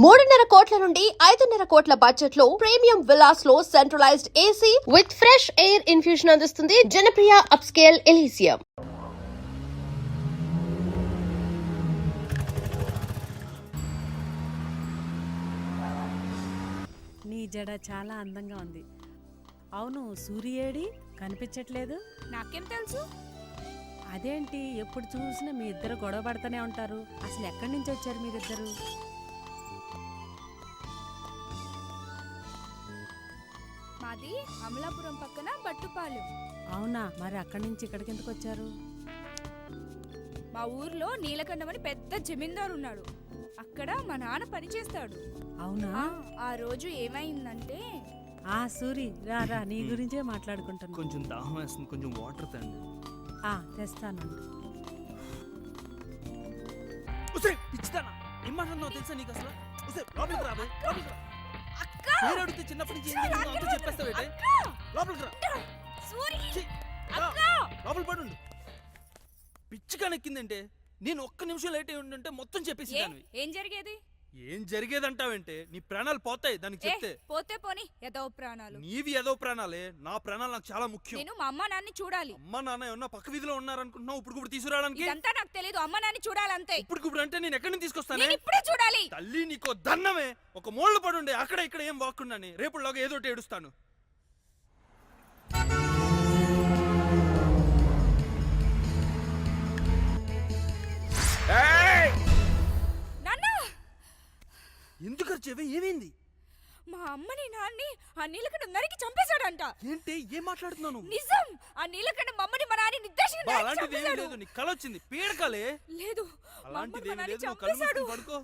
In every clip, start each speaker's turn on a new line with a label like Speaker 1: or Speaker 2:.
Speaker 1: 3.5 కోట్ల నుండి 5.5 కోట్ల బడ్జెట్ లో ప్రీమియం విల్లాస్ లో centralised AC with fresh air infusion అందిస్తుంది జనప్రియ అప్స్కేల్ ఎలీసియం.
Speaker 2: నీ జడ చాలా అందంగా ఉంది. అవును, సూర్యేడి కనిపించట్లేదు.
Speaker 3: నాకేం తెలుసు?
Speaker 2: అదేంటి ఎప్పుడు చూసినా మీ ఇద్దరు గొడవ పడుతూనే ఉంటారు. అసలు ఎక్కడి నుంచి వచ్చారు మీరిద్దరు?
Speaker 3: మాది అమలాపురం పక్కన బట్టుపాలెం.
Speaker 2: అవునా, మరి అక్కడి నుంచి ఇక్కడికి ఎందుకు వచ్చారు?
Speaker 3: మా ఊర్లో నీలకంఠం అని పెద్ద జమీందారు ఉన్నాడు. అక్కడ మా నాన్న పనిచేస్తాడు.
Speaker 2: అవునా?
Speaker 3: ఆ రోజు ఏమైందంటే
Speaker 2: సూరి రా రా, నీ గురించే మాట్లాడుకుంటున్నా.
Speaker 4: కొంచెం దాహం వేస్తుంది, కొంచెం వాటర్ తండి.
Speaker 2: తెస్తాను.
Speaker 4: ఏం మాట్లాడుతున్నావు తెలుసా నీకు అసలు? లోపలికి రాబోయే, లోపలికి రా. పేరు అడిగితే చిన్నప్పటి నుంచి ఏం జరిగిందో అంతా చెప్పేస్తావేంటి? లోపలికి రా. లోపల పడు. పిచ్చి కనెక్కిందంటే నేను ఒక్క నిమిషం లేట్ అయి ఉంటే మొత్తం చెప్పేసి
Speaker 3: ఏం జరిగేది?
Speaker 4: ఏం జరిగేదంటావేంటే? నీ ప్రాణాలు పోతాయి దానికి చెప్తే.
Speaker 3: పోతే పోని, ఏదో ప్రాణాలు.
Speaker 4: నీవి ఏదో ప్రాణాలే, నా ప్రాణాలు నాకు చాలా ముఖ్యం.
Speaker 3: నేను మా అమ్మ నాన్ని చూడాలి.
Speaker 4: అమ్మ నాన్న ఏమన్నా పక్క వీధిలో ఉన్నారనుకుంటున్నావు? ఇప్పుడు తీసుకురావడానికి
Speaker 3: ఇదంతా నాకు తెలియదు. అమ్మ నాన్ని చూడాలంతే.
Speaker 4: ఇప్పుడు అంటే నేను ఎక్కడి నుంచి తీసుకొస్తాను?
Speaker 3: నేను ఇప్పుడే చూడాలి.
Speaker 4: తల్లి నీకో దన్నమే. ఒక మూల పడుండే అక్కడ ఇక్కడ ఏం వాక్కుండాని రేపులాగా ఏదో ఒకటి ఏడుస్తాను. ఎందుకు అరిచేవే? ఏమైంది?
Speaker 3: మా అమ్మని నాన్ని ఆ నీలకంఠం నరికి చంపేశాడంట.
Speaker 4: ఏంటి ఏం మాట్లాడుతున్నాను?
Speaker 3: నిజం. ఆ నీలకంఠం మమ్మని మా నాన్ని నిర్దేశంగా నరికి
Speaker 4: అలాంటిది ఏమీ
Speaker 3: చంపేశాడు.
Speaker 4: లేదు. నీ కల వచ్చింది, పీడకలే.
Speaker 3: లేదు,
Speaker 4: అలాంటిది ఏమీ లేదు. నువ్వు కళ్ళు
Speaker 3: చంపేశాడు.
Speaker 4: మూసుకుని పడుకో.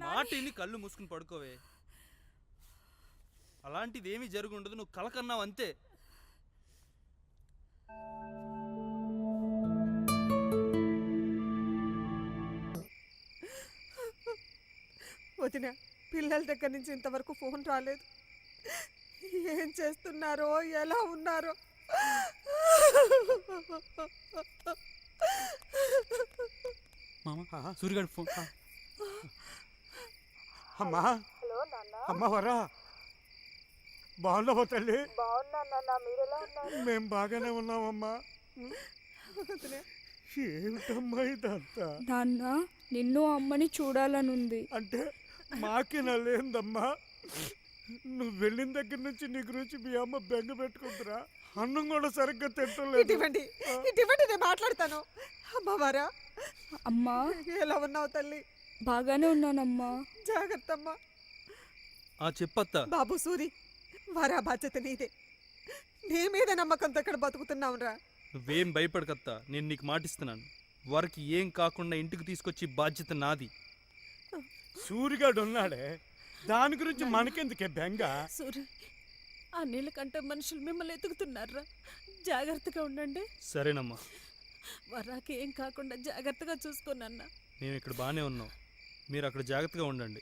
Speaker 4: నా మాటిని కళ్ళు మూసుకుని పడుకోవే. అలాంటిది ఏమీ జరుగుండదు. నువ్వు కల కన్నావు అంతే.
Speaker 5: వదిన, పిల్లల దగ్గర నుంచి ఇంతవరకు ఫోన్ రాలేదు. ఏం చేస్తున్నారో, ఎలా ఉన్నారో?
Speaker 4: సూర్యగాడు ఫోన్.
Speaker 6: అమ్మా, అమ్మా వరా, బాగున్నావా తల్లి? మేము బాగానే ఉన్నామమ్మా. ఏమిటమ్మా ఇదంతా?
Speaker 3: నాన్న, నిన్ను అమ్మని చూడాలనుంది.
Speaker 6: అంటే మాకే నల్లేందమ్మా. నువ్వు వెళ్ళిన దగ్గర నుంచి నీ గురించి మీ అమ్మ బెంగ పెట్టుకుంటురా. అన్నం కూడా సరిగ్గా తింటలేదు.
Speaker 5: ఇటువంటి నేను మాట్లాడతాను. అమ్మవారా,
Speaker 3: అమ్మా
Speaker 5: ఎలా ఉన్నావు తల్లి?
Speaker 3: బాగానే ఉన్నానమ్మా.
Speaker 5: జాగ్రత్త అమ్మా.
Speaker 4: చెప్పత్తా.
Speaker 5: బాబు సూరి, వారా బాధ్యత నీదే. నీ మీద నమ్మకంతో ఇక్కడ బతుకుతున్నావురా.
Speaker 4: నువ్వేం భయపడకత్తా, నేను నీకు మాటిస్తున్నాను. వారికి ఏం కాకుండా ఇంటికి తీసుకొచ్చి బాధ్యత నాది.
Speaker 6: సూరిగాడు ఉన్నాడే, దాని గురించి మనకెందుకే బెంగ?
Speaker 2: సూరి, ఆ నీళ్ళకంటే మనుషులు మిమ్మల్ని ఎతుకుతున్నారా? జాగ్రత్తగా ఉండండి.
Speaker 4: సరేనమ్మా.
Speaker 2: వరాకి ఏం కాకుండా జాగ్రత్తగా చూసుకోనన్నా.
Speaker 4: మేము ఇక్కడ బాగానే ఉన్నాం, మీరు అక్కడ జాగ్రత్తగా ఉండండి.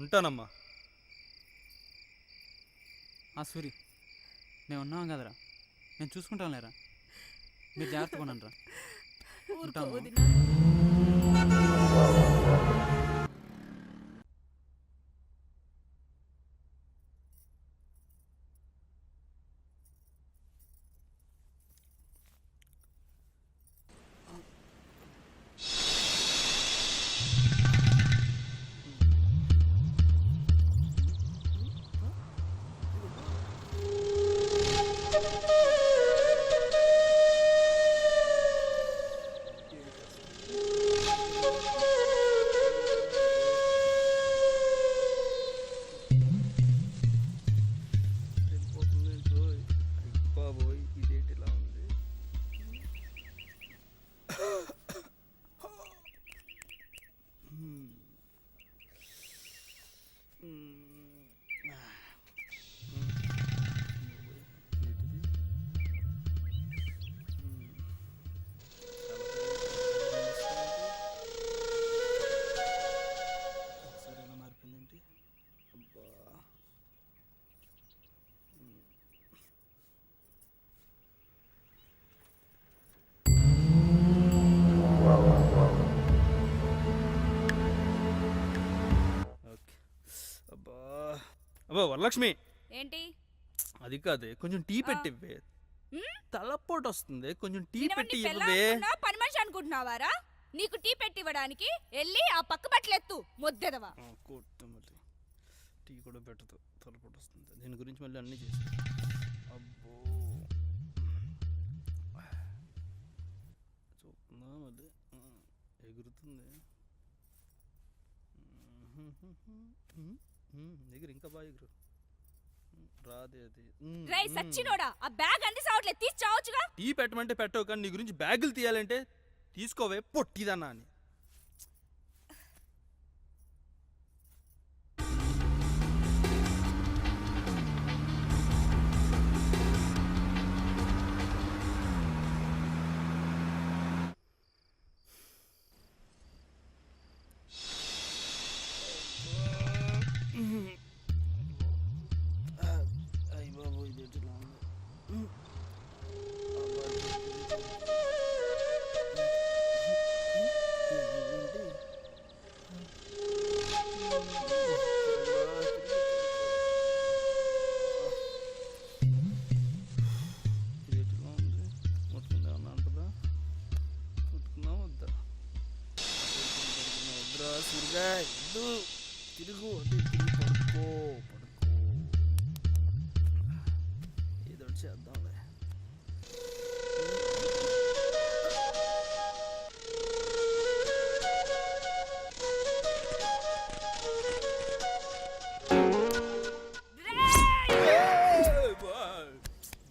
Speaker 4: ఉంటానమ్మా.
Speaker 7: సూరి, మేము ఉన్నాం కదరా, నేను చూసుకుంటాను లేరా. మీరు జాగ్రత్తగా ఉండండి రా.
Speaker 4: వరలక్ష్మి
Speaker 3: ఏంటి
Speaker 4: అది కాదే, కొంచెం టీ
Speaker 3: ఆ.
Speaker 4: పెట్టివ్వే.
Speaker 3: ఉమ్?
Speaker 4: తలపోటు వస్తుంది, కొంచెం టీ
Speaker 3: నిన్నవన్నీ
Speaker 4: పెట్టి
Speaker 3: పెళ్ళాం
Speaker 4: ఇవ్వవే.
Speaker 3: అనుకున్నావా, పని మనిషి అనుకుంటున్నావారా? నీకు టీ పెట్టి ఇవ్వడానికి వెళ్ళి ఆ పక్క బట్టలెత్తు మొద్దెదవా.
Speaker 4: కొట్టమల్లి టీ కూడా పెట్టదు, తలపోటు వస్తుంది. దీని గురించి మళ్ళీ అన్నీ చేసి అబ్బో చూస్తుందా మళ్ళీ ఎగురుతుంది. ఎగురు, ఇంకా బాగా ఎగురు. రాదే అది.
Speaker 3: రే సచ్చినోడా, ఆ బ్యాగ్ అంది సావట్లేదు, తీసి చావచ్చుగా.
Speaker 4: టీ పెట్టమంటే పెట్టవు, కానీ నీ గురించి బ్యాగులు తీయాలంటే తీసుకోవే పొట్టిదన్నా అని. తిరుగు అంటే తిరిగి పడుకో ఏదో చేద్దాంలే.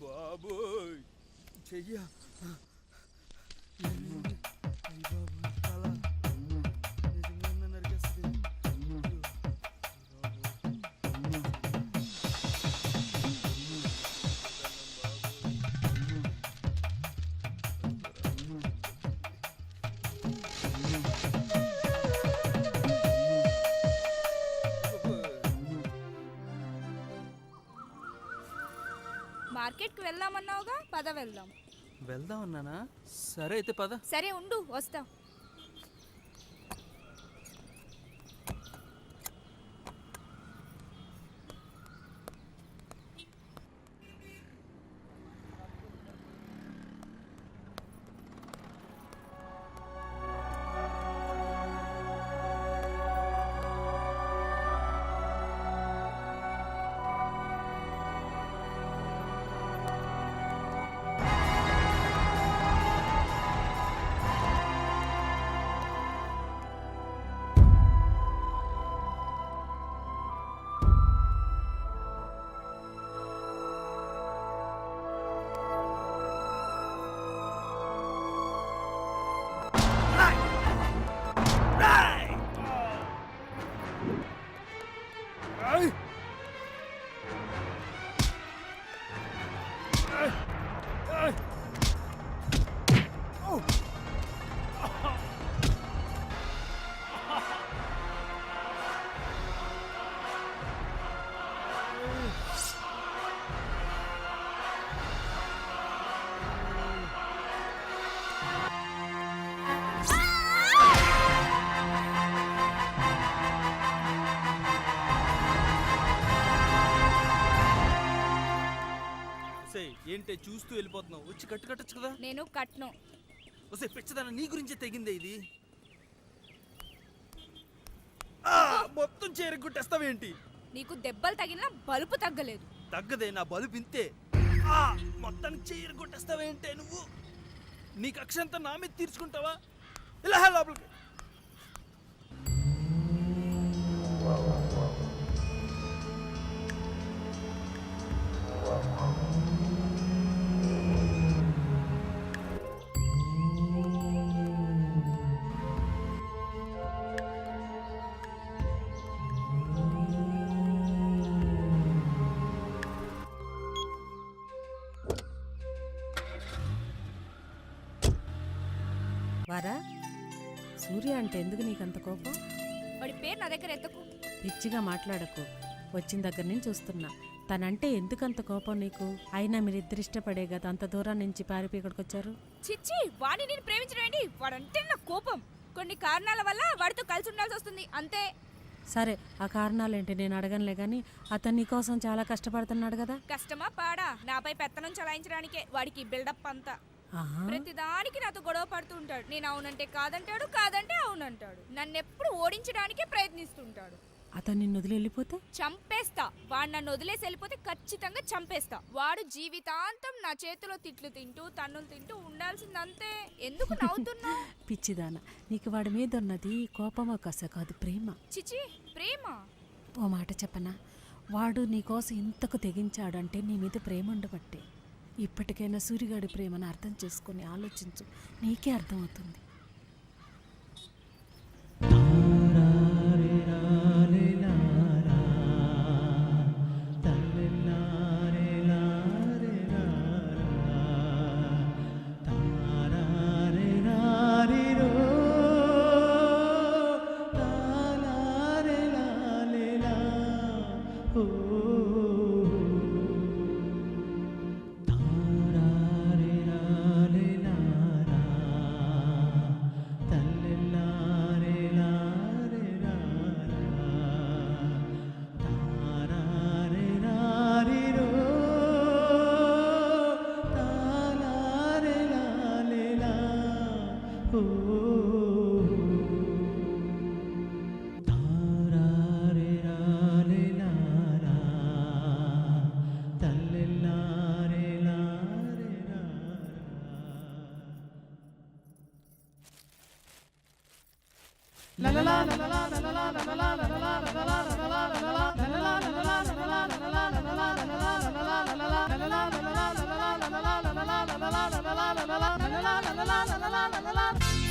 Speaker 4: బాబోయ్ చెయ్యా
Speaker 3: మార్కెట్కి వెళ్దామన్నావుగా, పద వెళ్దాం.
Speaker 4: వెళ్దాం అన్నానా? సరే అయితే పద.
Speaker 3: సరే ఉండు, వస్తా.
Speaker 4: ఏంటే చూస్తూ వెళ్ళిపోతున్నావు? వచ్చి కట్టొచ్చు కదా.
Speaker 3: నేను కట్ను.
Speaker 4: వస్తే పిచ్చదన నీ గురించే తెగిందే ఇది. మొత్తం చేరగొట్టేస్తావేంటి?
Speaker 3: నీకు దెబ్బలు తగిలినా బలుపు తగ్గలేదు.
Speaker 4: తగ్గదే, నా బలుపు ఇంతే. మొత్తానికి చేరగొట్టేస్తావేంటే నువ్వు? నీ కక్ష అంతా నా మీద తీర్చుకుంటావా? ఇలా లోపలికి.
Speaker 2: వారా, సూర్య అంటే ఎందుకు నీకంత కోపం?
Speaker 3: వాడి పేరు నా దగ్గర ఎత్తకు.
Speaker 2: పిచ్చిగా మాట్లాడకు. వచ్చిన దగ్గర నుంచి చూస్తున్నా. తనంటే ఎందుకంత కోపం నీకు? అయినా మీరిద్దరు ఇష్టపడే కదా అంత దూరం నుంచి పారిపోయి ఇక్కడికి వచ్చారు.
Speaker 3: చిచ్చి, వాడిని నేను ప్రేమించడం ఏంటి? వాడంటే నా కోపం. కొన్ని కారణాల వల్ల వాడితో కలిసి ఉండాల్సి వస్తుంది అంతే.
Speaker 2: సరే ఆ కారణాలేంటి నేను అడగనులే కానీ అతను నీకోసం చాలా కష్టపడుతున్నాడు కదా.
Speaker 3: కష్టమా పాడా నాపై పెత్తనం చలాయించడానికే వాడికి బిల్డప్ అంతా.
Speaker 2: ఆహా.
Speaker 3: ప్రతిదానికి నాతో గొడవ పడుతూ ఉంటాడు. నేను అవునంటే కాదంటాడు, కాదంటే అవునంటాడు. నన్నెప్పుడు ఓడించడానికే ప్రయత్నిస్తుంటాడు.
Speaker 2: అతను నిన్ను వదిలి వెళ్ళిపోతే
Speaker 3: చంపేస్తా. వాడు నన్ను వదిలేసి వెళ్ళిపోతే ఖచ్చితంగా చంపేస్తా. వాడు జీవితాంతం నా చేతిలో తిట్లు తింటూ తన్నులు తింటూ ఉండాల్సిందంతే. ఎందుకు నవ్వుతున్నా?
Speaker 2: పిచ్చిదాన, నీకు వాడి మీద ఉన్నది కోపమో కస కాదు, ప్రేమ.
Speaker 3: చిచి, ప్రేమ?
Speaker 2: ఓ మాట చెప్పనా, వాడు నీకోసం ఇంతకు తెగించాడంటే నీ మీద ప్రేమ ఉండబట్టే. ఇప్పటికైనా సూర్యగాడి ప్రేమను అర్థం చేసుకొని ఆలోచించు, నీకే అర్థమవుతుంది.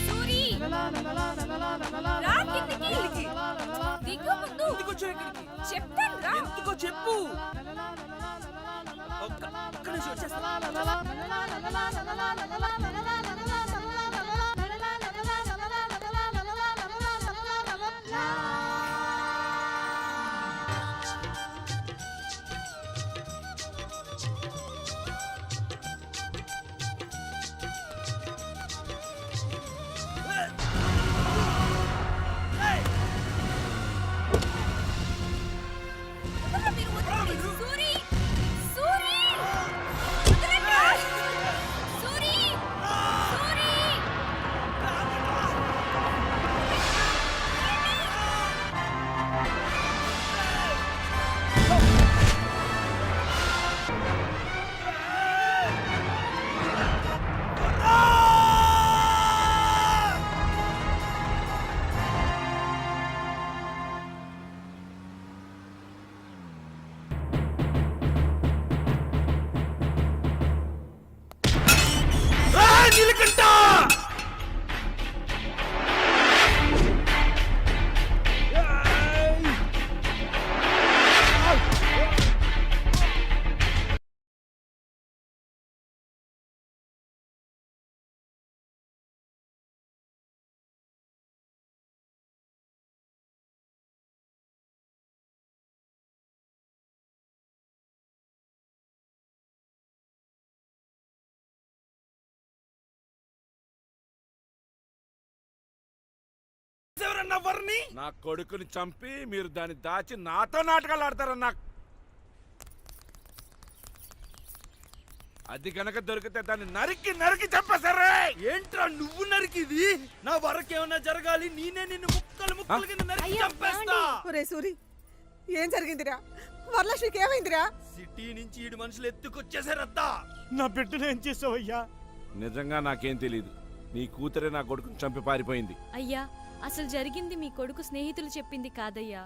Speaker 3: సూరి, రా కిందికి. దిగు ముందు. చెప్తాను రా.
Speaker 4: ఎందుకో చెప్పు. ఒక్క నిమిషం వచ్చేస్తా.
Speaker 3: సూరి, సూరి, వదలండి. సూరి, సూరి.
Speaker 4: నీలకంఠ! ఎవరన్నా వర్ని నా కొడుకుని చంపి మీరు దాన్ని దాచి నాతో నాటకాలు ఆడతారన్నా. అది గనక దొరికితే దాన్ని నరికి నరికి చంపేశారే. ఏంట్రా నువ్వు నరికిది? నా వరకేమన్నా జరగాలి, నేనే నిన్ను ముక్కలు ముక్కలు కింద నరికి చంపేస్తా.
Speaker 5: ఒరే సూరి, ఏం జరిగిందిరా? వరలక్ష్మికి ఏమైందిరా?
Speaker 4: సిటీ నుంచి 7 మనుషులు ఎత్తుకొచ్చేసారత్తా.
Speaker 6: నా బిడ్డను ఏం చేసావయ్యా?
Speaker 4: నిజంగా నాకేం తెలీదు. నీ కూతురే నా కొడుకుని చంపి పారిపోయింది.
Speaker 8: అయ్యా, అసలు జరిగింది మీ కొడుకు స్నేహితులు చెప్పింది కాదయ్యా.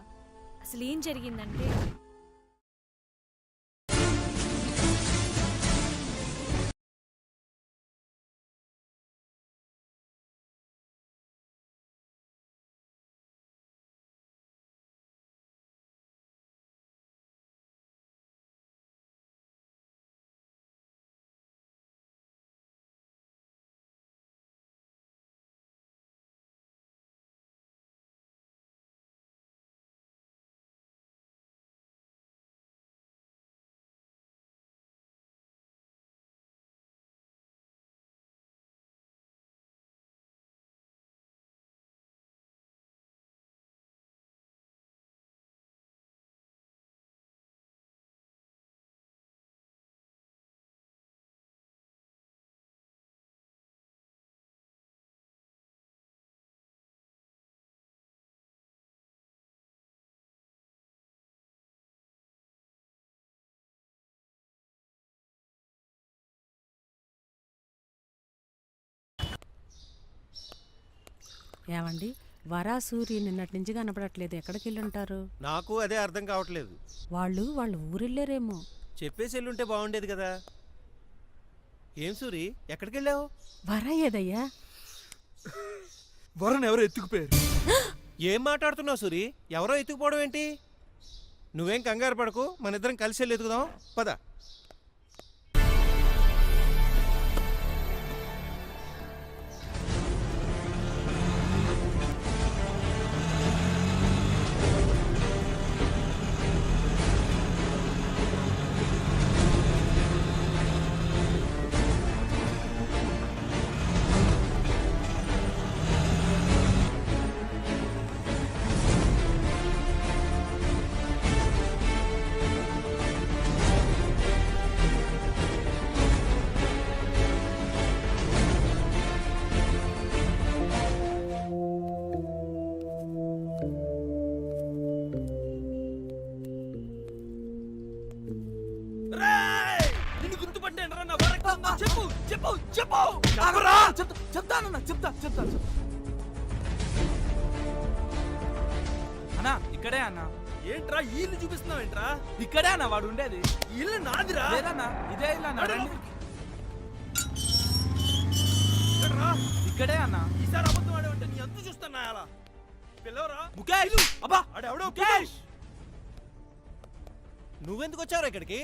Speaker 8: అసలు ఏం జరిగిందంటే
Speaker 2: ఏమండి వరా సూరి నిన్నటి నుంచి కనపడట్లేదు, ఎక్కడికి వెళ్ళి ఉంటారు?
Speaker 9: నాకు అదే అర్థం కావట్లేదు.
Speaker 2: వాళ్ళ ఊరెళ్ళారేమో.
Speaker 9: చెప్పేసి వెళ్ళుంటే బాగుండేది కదా. ఏం సూరి, ఎక్కడికి వెళ్ళావు?
Speaker 2: వరా ఏదయ్యా?
Speaker 4: వరుణ్ ఎవరు ఎత్తుకుపోయారు.
Speaker 9: ఏం మాట్లాడుతున్నావు సూరి? ఎవరో ఎత్తుకుపోవడం ఏంటి? నువ్వేం కంగారు పడకు, మన ఇద్దరం కలిసి వెళ్ళి ఎత్తుకుదాం పద.
Speaker 4: నిన్ను గుర్తుపట్టాను నా వరకు. చెప్పు చెప్పు చెప్పు చెప్పరా. చెప్తానన్నా చెప్తా.
Speaker 10: అన్నా ఇక్కడే అన్నా.
Speaker 4: ఏంట్రా ఈ ఇల్లు చూపిస్తున్నావు ఏంట్రా?
Speaker 10: ఇక్కడే అన్న వాడు ఉండేది.
Speaker 4: ఈ ఇల్లు నాదిరా.
Speaker 10: లేదన్నా ఇదే ఇల్లు అన్న. రండి.
Speaker 4: ఎక్కడ్రా?
Speaker 10: ఇక్కడే అన్న.
Speaker 4: ఈసారి అబద్ధం ఆడేవంటే నీ అంతు చూస్తున్నా అలా. పిల్లవరా
Speaker 10: ముఖేష్. అబ్బా
Speaker 4: ఆడెవడో
Speaker 10: ముఖేష్.
Speaker 9: నువ్వెందుకు వచ్చావురా ఇక్కడికి?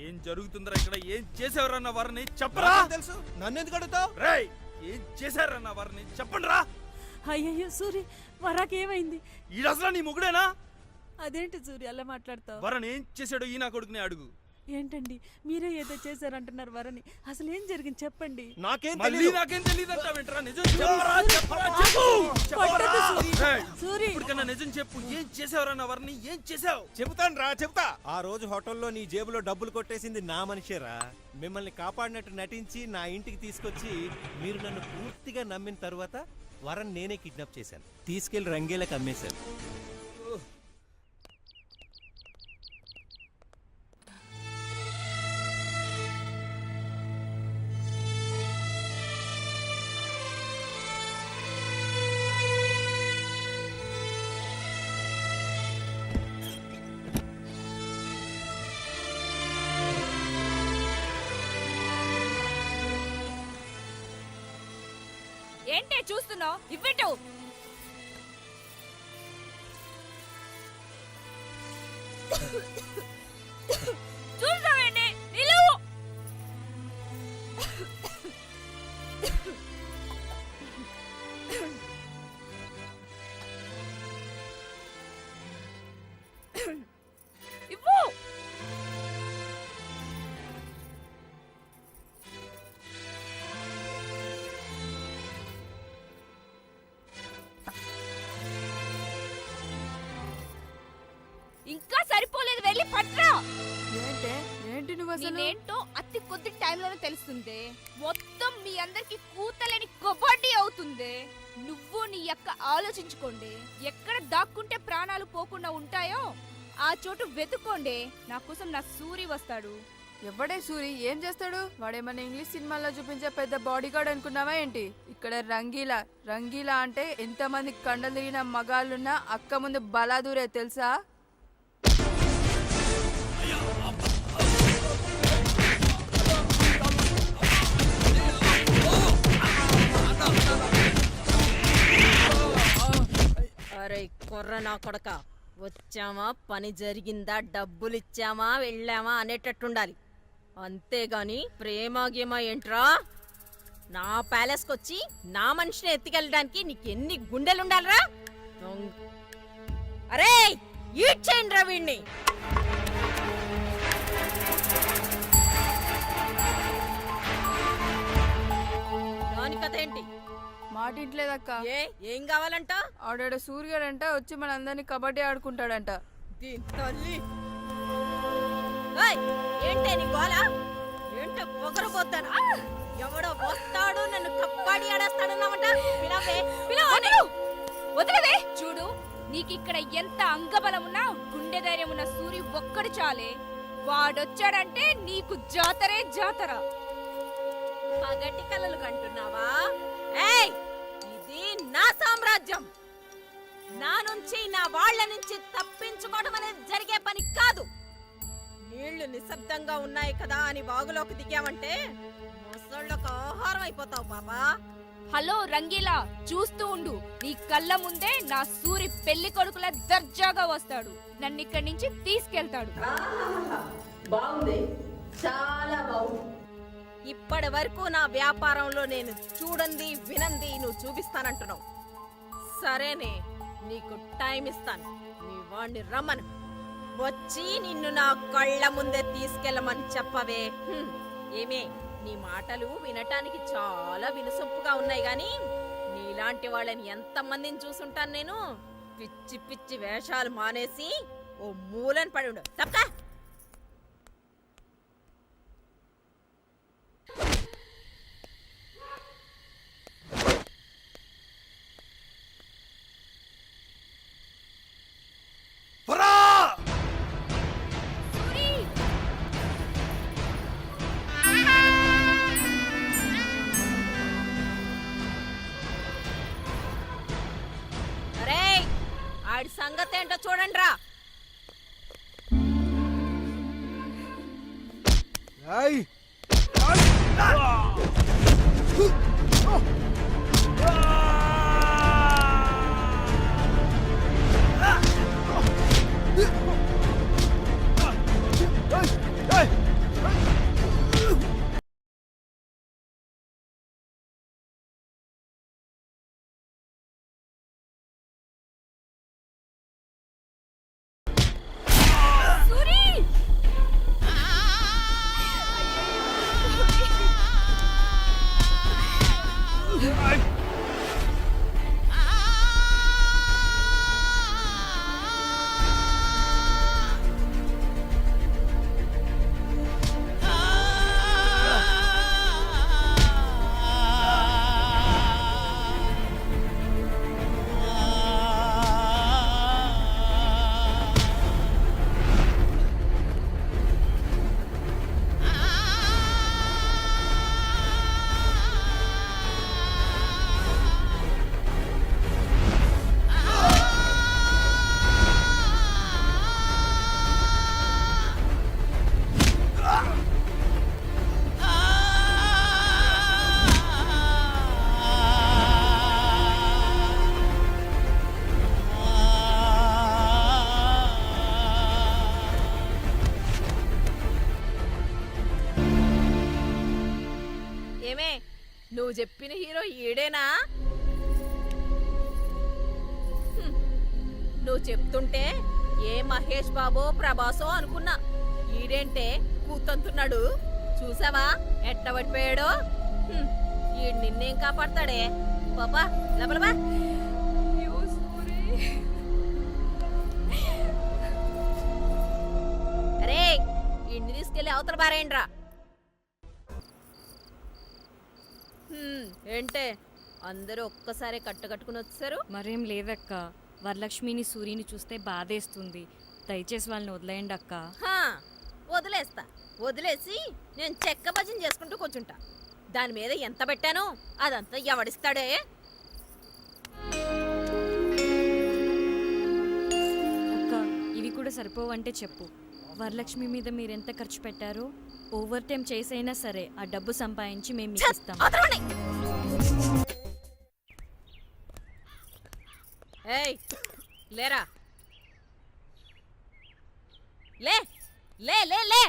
Speaker 4: ఏం జరుగుతుందిరా ఇక్కడ? ఏం చేసేవరన్న వారిని చెప్పరా.
Speaker 9: నాకేం తెలుసు, నన్ను ఎందుకు అడుగుతావు?
Speaker 4: రేయ్ ఏం చేశారన్న వారిని చెప్పండి రా.
Speaker 2: అయ్యయ్యో సూరి, వరాకి ఏమైంది?
Speaker 4: ఈ అసలు నీ మొగుడేనా?
Speaker 2: అదేంటి సూరి అలా మాట్లాడతావు?
Speaker 4: వరని ఏం చేశాడో ఈ నా కొడుకుని అడుగు.
Speaker 2: ఏంటండి మీరే ఏదో చేశారంటున్నారు వరని, అసలు ఏం జరిగింది చెప్పండి.
Speaker 9: నాకేం
Speaker 4: మళ్ళీ
Speaker 9: తెలియదు.
Speaker 4: నాకేం తెలియదంటావేంట్రా? నిజం చెప్పరా. చెప్పరా చెప్పు.
Speaker 2: కొట్టొద్దు సూరి.
Speaker 4: రేయ్,
Speaker 2: సూరి
Speaker 4: ఇప్పటికన్నా నిజం చెప్పు. ఏం చేసావరన్న వారిని ఏం చేసావు?
Speaker 9: చెబుతాను రా, చెప్తా. ఆ రోజు హోటల్లో నీ జేబులో డబ్బులు కొట్టేసింది నా మనిషేరా. మిమ్మల్ని కాపాడినట్టు నటించి నా ఇంటికి తీసుకొచ్చి మీరు నన్ను పూర్తిగా నమ్మిన తర్వాత వరన్ నేనే కిడ్నాప్ చేశాను, తీసుకెళ్లి రంగేలకు అమ్మేశాను.
Speaker 3: ఏంటే చూస్తున్నావు? ఇవ్వటు. చూస్తావేంటి? నిలువు. ఇవ్వు. ఇంకా సరిపోలేదు, వెళ్ళి పట్రా.
Speaker 5: ఏంటి నువ్వు
Speaker 3: నేనేంటో అతి కొద్ది టైంలోనే తెలుస్తుంది. మొత్తం మీ అందరికి కూతలేని కబడ్డీ అవుతుంది. నువ్వు నీ యొక్క ఆలోచించుకోండి. ఎక్కడ దాక్కుంటే ప్రాణాలు పోకుండా ఉంటాయో ఆ చోటు వెతుక్కోండి. నా కోసం నా సూరి వస్తాడు.
Speaker 11: ఎవడే సూరి? ఏం చేస్తాడు? వాడేమన్నా ఇంగ్లీష్ సినిమాల్లో చూపించే పెద్ద బాడీ గార్డ్ అనుకున్నావా ఏంటి? ఇక్కడ రంగీలా అంటే ఎంతమంది కండలు తిరిగిన మగాళ్ళున్నా అక్క ముందు బలాదూరే తెలుసా?
Speaker 12: అరే కొర్ర నా కొడక, వచ్చామా పని జరిగిందా డబ్బులు ఇచ్చామా వెళ్ళామా అనేటట్టుండాలి. అంతేగాని ప్రేమ గేమ ఏంట్రా? నా ప్యాలెస్కి వచ్చి నా మనిషిని ఎత్తికెళ్ళడానికి నీకు ఎన్ని గుండెలుండాలరా? అరే ఈట్ చేయండి రా వీణ్ణి. దాని కథ ఏంటి?
Speaker 11: మాటింట్లేదక్క.
Speaker 12: ఏం కావాలంట?
Speaker 11: ఆడాడ సూర్యుడంట వచ్చి మనందరినీ కబడ్డీ ఆడుకుంటాడంట.
Speaker 12: ఏంటే నీ గోల? ఏంటో పొగరబోతాను. ఎవడో వస్తాడు నన్ను కబడ్డీ ఆడేస్తాడన్నామంట.
Speaker 3: వదిలేవే. చూడు, నీకిక్కడ ఎంత అంగబలం ఉన్నా గుండె ధైర్యం ఉన్న సూరి ఒక్కడు చాలే. వాడొచ్చాడంటే నీకు జాతరే జాతర.
Speaker 12: పగటి కలలు కంటున్నావా? ఏయ్, ఇది నా సామ్రాజ్యం. నా నుంచి నా వాళ్ళ నుంచి తప్పించుకోవడం అనేది జరిగే పని కాదు. నీళ్లు నిశ్శబ్దంగా ఉన్నాయి కదా అని వాగులోకి దిగామంటే ముసళ్ళకు ఆహారం అయిపోతావు బాబా.
Speaker 3: హలో రంగీలా, చూస్తూ ఉండు. నీ కళ్ళ ముందే నా సూరి పెళ్లి కొడుకుల దర్జాగా వస్తాడు. నన్ను ఇక్కడి నుంచి తీసుకెళ్తాడు.
Speaker 12: బాగుంది, చాలా బాగుంది. ఇప్పటి వరకు నా వ్యాపారంలో నేను చూడండి వినంది నువ్వు చూపిస్తానంటున్నావు. సరేనే, నీకు టైం ఇస్తాను. నీ వాణ్ణి రమ్మను, వచ్చి నిన్ను నా కళ్ళ ముందే తీసుకెళ్ళమని చెప్పవే. ఏమే, నీ మాటలు వినటానికి చాలా వినసొంపుగా ఉన్నాయి గాని నీలాంటి వాళ్ళని ఎంతమందిని చూసుంటాను నేను. పిచ్చి పిచ్చి వేషాలు మానేసి ఓ మూలని పడి ఉండు. తప్పకా ఆడి సంగతి ఏంటో చూడండి రా. ఏమే, నువ్వు చెప్పిన హీరో ఈడేనా? నువ్వు చెప్తుంటే ఏ మహేష్ బాబో ప్రభాసో అనుకున్నా. ఈడేంటే కూతంతున్నాడు. చూసావా ఎట్ట పడిపోయాడో? ఈడు నిన్నేం కాపాడతాడే? పాపా లబలబా. అరే, ఇంటిని తీసుకెళ్ళి అవతల బారేండ్రా. ఏంటే అందరూ ఒక్కసారి కట్టుకుని వచ్చారు?
Speaker 8: మరేం లేదక్క, వరలక్ష్మిని సూర్యుని చూస్తే బాధేస్తుంది. దయచేసి వాళ్ళని వదిలేయండి అక్క.
Speaker 12: వదిలేస్తా. వదిలేసి నేను చెక్క భజన చేసుకుంటూ కూర్చుంటా. దాని మీద ఎంత పెట్టానో అదంతా ఎవడిస్తాడే?
Speaker 8: అక్క, ఇవి కూడా సరిపోవంటే చెప్పు. వరలక్ష్మి మీద మీరెంత ఖర్చు పెట్టారో ఓవర్ టైం చేసైనా సరే ఆ డబ్బు సంపాదించి మేము మీకు ఇస్తాం.
Speaker 12: ఏయ్, లేరా, లే లే లే లే.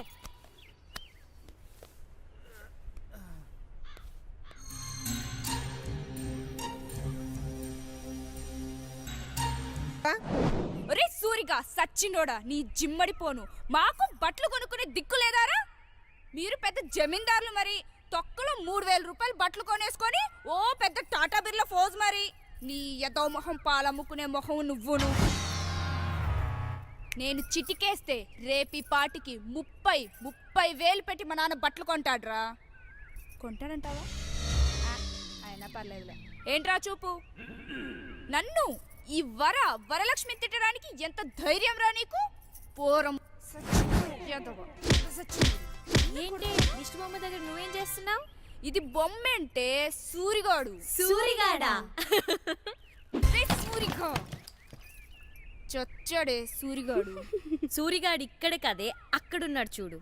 Speaker 3: ఒరే సూరిగా సచ్చినోడా, నీ జిమ్మడిపోను. మాకు బట్టలు కొనుక్కునే దిక్కు లేదారా? మీరు పెద్ద జమీందారులు మరి. తొక్కలో 3000 రూపాయలు బట్టలు కొనేసుకొని ఓ పెద్ద టాటా బిర్లా ఫోజ్ మరి. నీ ఎదో మొహం పాలమ్ముకునే మొహం నువ్వును. నేను చిటికేస్తే రేపి పాటికి 30,000 పెట్టి మా నాన్న బట్టలు కొంటాడ్రా. కొంటాడంటావా? అయినా పర్లేదులే. ఏంట్రా చూపు? నన్ను ఈ వరలక్ష్మి తిట్టడానికి ఎంత ధైర్యం రా నీకు? పోరం
Speaker 8: ఏంటి విష్ణుమామ దగ్గర నువ్వేం చేస్తున్నావు?
Speaker 3: ఇది బొమ్మంటే సూరిగాడు.
Speaker 8: సూరిగాడా?
Speaker 3: రే సూరిగా చచ్చాడే సూరిగాడు.
Speaker 8: సూరిగాడు ఇక్కడ కదే అక్కడున్నాడు చూడు.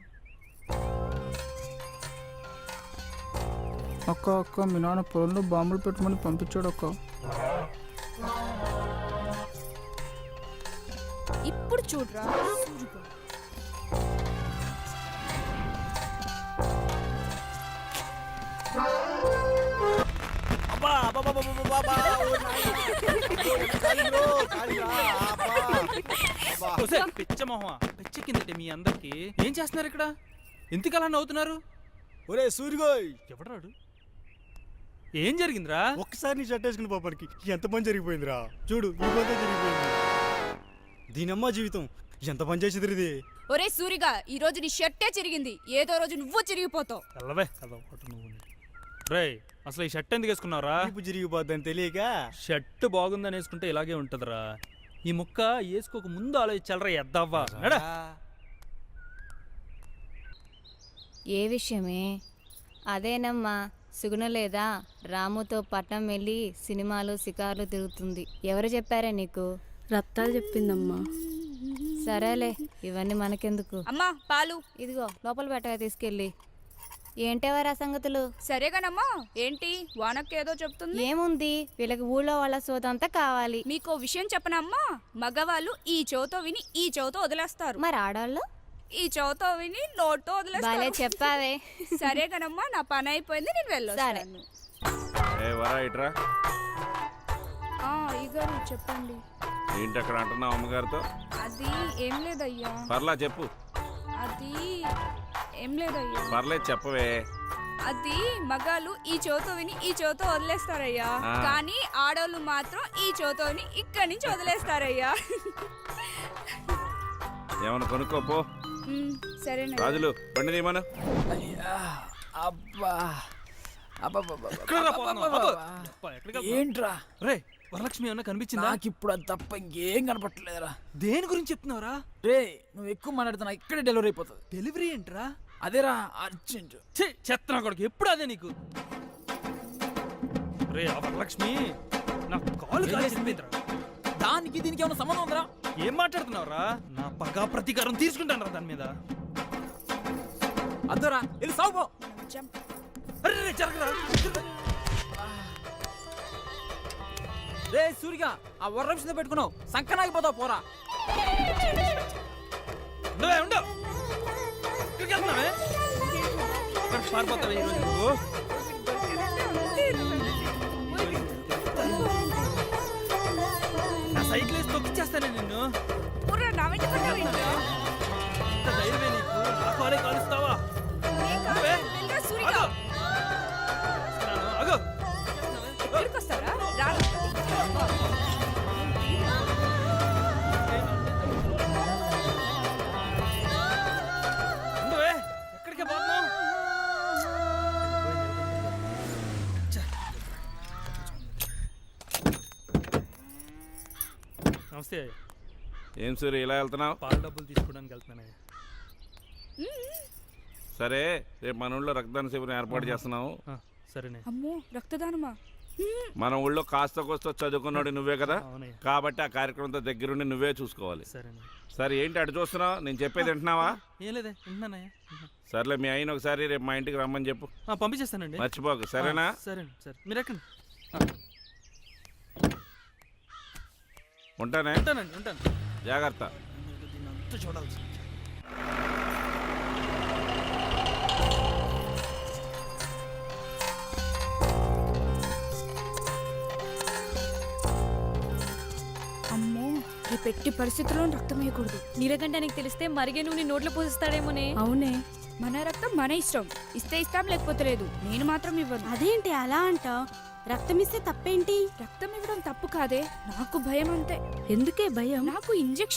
Speaker 10: అక్క అక్క మీ నాన్న పొలంలో బాంబులు పెట్టమని పంపించాడు అక్క.
Speaker 3: ఇప్పుడు చూడరా సూరిగా.
Speaker 4: అబ్బా అబ్బా అబ్బా అబ్బా అబ్బా, ఓ నాయనా. కాలిలో, కాలిరా, అబ్బా. అబ్బా.
Speaker 10: ఒసేయ్, పిచ్చ మొహమా పిచ్చెక్కిందంటే మీ అందరికి. ఏం చేస్తున్నారు ఇక్కడ? ఎందుకు అలా నవ్వుతున్నారు?
Speaker 6: ఒరే సూరిగోయ్,
Speaker 10: ఎవడరాడు? ఏం జరిగిందిరా?
Speaker 6: ఒక్కసారి నీ షర్ట్ వేసుకుని పాపడికి ఎంత పని జరిగిపోయిందిరా. చూడు ఈ పని జరిగిపోయింది. దీనమ్మ జీవితం ఎంత పని చేసేది ఇది.
Speaker 3: ఒరే సూరిగా, ఈ రోజు నీ షర్టే చిరిగింది. ఏదో రోజు నువ్వు చిరిగిపోతావు.
Speaker 10: తెల్లవే కదా నువ్వు. రేయ్, అసలు ఈ షర్ట్ ఎందుకు వేసుకున్నావురా?
Speaker 6: ఇప్పుడు జరిగిపోద్దని తెలియక.
Speaker 10: షర్ట్ బాగుందని వేసుకుంటే ఇలాగే ఉంటదిరా. ఈ ముక్క వేసుకోక ముందు ఆలోచించాలరా ఎద్దవ్వా. నడా.
Speaker 13: ఏ విషయమే? అదేనమ్మా, సుగుణ లేదా రాముతో పట్నం వెళ్ళి సినిమాలు షికార్లు తిరుగుతుంది. ఎవరు చెప్పారే నీకు?
Speaker 2: రత్తాలు చెప్పిందమ్మా.
Speaker 13: సరేలే, ఇవన్నీ మనకెందుకు.
Speaker 3: అమ్మా పాలు.
Speaker 13: ఇదిగో లోపల పెట్టగా తీసుకెళ్ళి. ఏంటేవారా సంగతులు?
Speaker 3: సరేగానమ్మా. ఏంటి వానక్కేదో చెప్తుంది?
Speaker 13: ఏముంది, వీళ్ళకి ఊళ్ళో వాళ్ళ సోదంతా కావాలి.
Speaker 3: మీకో విషయం చెప్పనమ్మా, మగవాళ్ళు ఈ చెవుతో విని ఈ చెవుతో వదిలేస్తారు.
Speaker 13: మరి ఆడవాళ్ళు
Speaker 3: ఈ చెవుతో విని నోట్తో
Speaker 13: భలే
Speaker 3: వదిలేస్తారు.
Speaker 13: చెప్పావే.
Speaker 3: సరేగానమ్మా, నా పని అయిపోయింది, నేను వెళ్ళొస్తాను. ఇగారు చెప్పండి.
Speaker 14: ఏంటి అక్కడ అంటున్నావు అమ్మగారితో?
Speaker 3: అది ఏం లేదయ్యా.
Speaker 14: పర్లా చెప్పు.
Speaker 3: అది ఏం లేదయ్యా.
Speaker 14: పర్లేదు చెప్పవే.
Speaker 3: అది మగాళ్ళు ఈ చెవుతో విని ఈ చెవుతో వదిలేస్తారయ్యా, కానీ ఆడవాళ్ళు మాత్రం ఈ చెవుతో విని ఇక్కడి నుంచి వదిలేస్తారయ్యా.
Speaker 14: ఏమన్నా కొనుక్కోపో.
Speaker 3: సరేనా
Speaker 14: రాజులు బండి తీయమను.
Speaker 10: అబ్బా
Speaker 4: ఏంట్రా
Speaker 10: రే, వరలక్ష్మి ఏమన్నా కనిపించిందా?
Speaker 4: నాకు ఇప్పుడు అది తప్ప ఇంకేం కనపట్లేదురా.
Speaker 10: దేని గురించి చెప్తున్నావురా?
Speaker 4: రే నువ్వు ఎక్కువ మాట్లాడుతున్నా, ఇక్కడే డెలివరీ అయిపోతుంది.
Speaker 10: డెలివరీ ఏంట్రా?
Speaker 4: అదేరా అర్జెంట్.
Speaker 10: చెత్తనా కొడుకు, ఎప్పుడు అదే నీకు. రే, ఆ వరలక్ష్మి నా కాలు కాల్చేసిందిరా.
Speaker 4: దానికి దీనికి ఏమైనా సంబంధం ఉందిరా?
Speaker 10: ఏం మాట్లాడుతున్నావురా? నా పగా ప్రతీకారం తీసుకుంటాను దాని మీద.
Speaker 4: అద్దరా వెళ్ళి సాగుపో.
Speaker 10: అరే జరగరా.
Speaker 4: రే సూరిగా, ఆ వరలక్ష్మితో పెట్టుకున్నావు, సంకనాగిపోతావు పోరా.
Speaker 10: ఉండు. ఇక్కడికి వెళ్తున్నావే? పారిపోతావే ఈరోజు నువ్వు? నా సైకిల్ వేసి తొక్కిచ్చేస్తానే నిన్ను. ఇంత ధైర్యమే నీకు? నా కాలే కాలుస్తావా? అగో ఎక్కడికే పోతున్నావు? నమస్తే.
Speaker 14: ఏం సూరి ఇలా వెళ్తున్నావు?
Speaker 10: పాల డబ్బులు తీసుకోవడానికి వెళ్తున్నాను.
Speaker 14: సరే, రేపు మన ఊళ్ళో రక్తదాన శిబిరం ఏర్పాటు చేస్తున్నావు.
Speaker 10: సరేనే.
Speaker 3: అమ్మో రక్తదానమా?
Speaker 14: మన ఊళ్ళో కాస్త కోస్త చదువుకున్నాడు నువ్వే కదా, కాబట్టి ఆ కార్యక్రమంతో దగ్గరుండి నువ్వే చూసుకోవాలి. సరే, ఏంటి అటు చూస్తున్నావు? నేను చెప్పేది వింటున్నావా?
Speaker 10: ఏం లేదే, వింటున్నానయ్యా.
Speaker 14: సర్లే, మీ ఆయన ఒకసారి రేపు మా ఇంటికి రమ్మని చెప్పు.
Speaker 10: పంపించేస్తానండి,
Speaker 14: మర్చిపోకు. సరేనా?
Speaker 10: సరే. మీరు ఎక్కండి.
Speaker 14: ఉంటాను. జాగ్రత్త.
Speaker 10: చూడాల్సి.
Speaker 3: అమ్మో, ఈ పెట్టి పరిస్థితుల్లో రక్తం వేయకూడదు.
Speaker 8: నీలకంఠానికి తెలిస్తే మరిగే నువ్వు నీ నోట్లో పోసిస్తాడేమోనే.
Speaker 3: అవునే, మన రక్తం మన ఇష్టం. ఇస్తే ఇస్తాం, లేకపోతే లేదు. నేను మాత్రం ఇవ్వను.
Speaker 13: అదేంటి అలా అంటావ్? రక్తం ఇస్తే తప్పేంటి?
Speaker 3: రక్తం ఇవ్వడం తప్పు కాదే, నాకు భయం అంతే.
Speaker 13: ఎందుకే భయం?
Speaker 3: నాకు ఇంజెక్షన్